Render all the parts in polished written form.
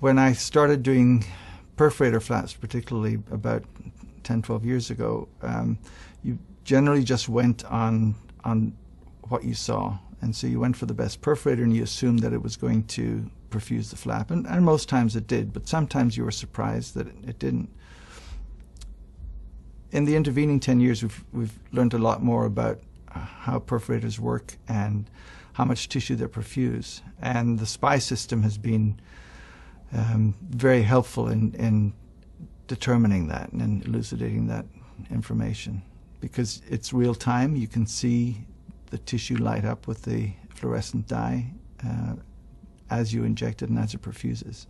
When I started doing perforator flaps, particularly about 10, 12 years ago, you generally just went on what you saw. And so you went for the best perforator and you assumed that it was going to perfuse the flap. And most times it did, but sometimes you were surprised that it didn't. In the intervening 10 years, we've learned a lot more about how perforators work and how much tissue they perfuse. And the SPY system has been very helpful in determining that and in elucidating that information. Because it's real time, you can see the tissue light up with the fluorescent dye as you inject it and as it perfuses.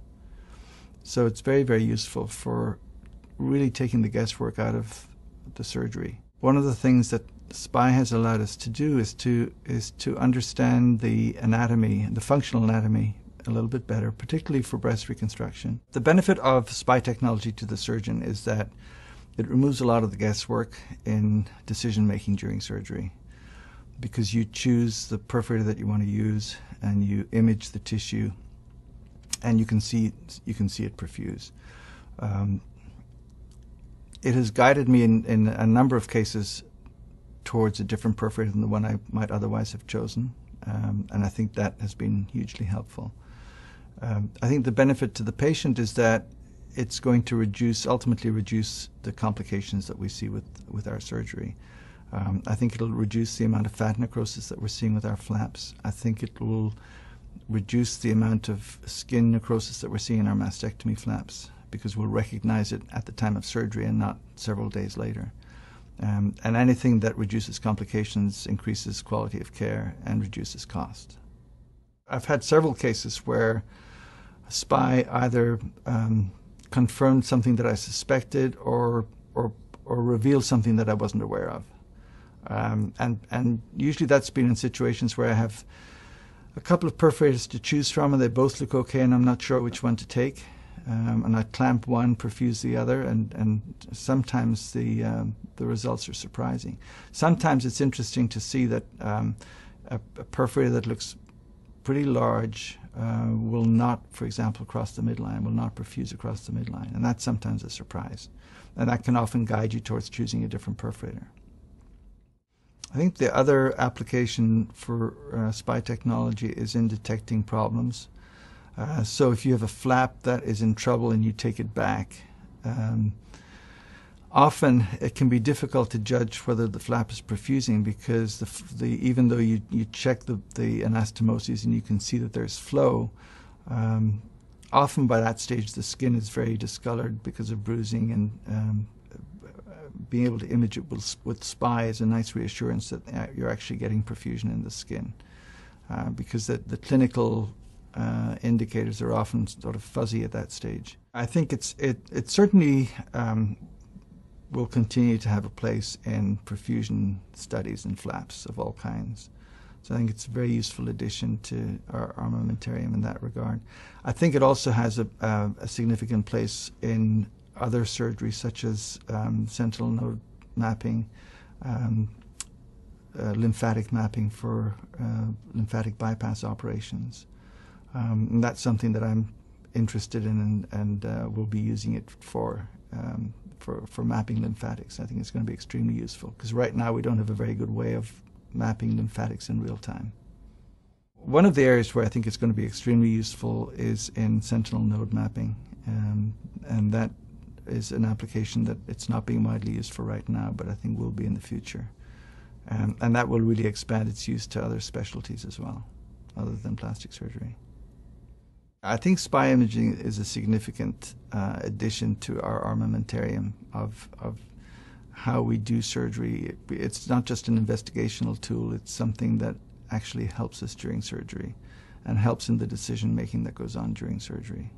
So it's very, very useful for really taking the guesswork out of the surgery. One of the things that SPY has allowed us to do is to understand the anatomy, the functional anatomy, a little bit better, particularly for breast reconstruction. The benefit of SPY technology to the surgeon is that it removes a lot of the guesswork in decision making during surgery, because you choose the perforator that you want to use and you image the tissue and you can see it perfuse. It has guided me in a number of cases towards a different perforator than the one I might otherwise have chosen, and I think that has been hugely helpful. I think the benefit to the patient is that it's going to ultimately reduce the complications that we see with our surgery. I think it'll reduce the amount of fat necrosis that we're seeing with our flaps. I think it will reduce the amount of skin necrosis that we're seeing in our mastectomy flaps, because we'll recognize it at the time of surgery and not several days later. And anything that reduces complications increases quality of care and reduces cost. I've had several cases where SPY either confirmed something that I suspected or revealed something that I wasn't aware of. And usually that's been in situations where I have a couple of perforators to choose from and they both look okay and I'm not sure which one to take. And I clamp one, perfuse the other, and sometimes the results are surprising. Sometimes it's interesting to see that a perforator that looks pretty large will not, for example, cross the midline, will not perfuse across the midline, and that's sometimes a surprise. And that can often guide you towards choosing a different perforator. I think the other application for SPY technology is in detecting problems. So if you have a flap that is in trouble and you take it back, often it can be difficult to judge whether the flap is perfusing, because even though you check the anastomoses and you can see that there's flow, often by that stage the skin is very discolored because of bruising, and being able to image it with SPY is a nice reassurance that you're actually getting perfusion in the skin, because the clinical indicators are often sort of fuzzy at that stage. I think it certainly will continue to have a place in perfusion studies and flaps of all kinds. So I think it's a very useful addition to our armamentarium in that regard. I think it also has a significant place in other surgeries, such as sentinel node mapping, lymphatic mapping for lymphatic bypass operations. And that's something that I'm interested in and will be using it for mapping lymphatics. I think it's going to be extremely useful, because right now we don't have a very good way of mapping lymphatics in real time. One of the areas where I think it's going to be extremely useful is in sentinel node mapping, and that is an application that it's not being widely used for right now, but I think will be in the future. And that will really expand its use to other specialties as well, other than plastic surgery. I think SPY imaging is a significant addition to our armamentarium of how we do surgery. It's not just an investigational tool, it's something that actually helps us during surgery and helps in the decision making that goes on during surgery.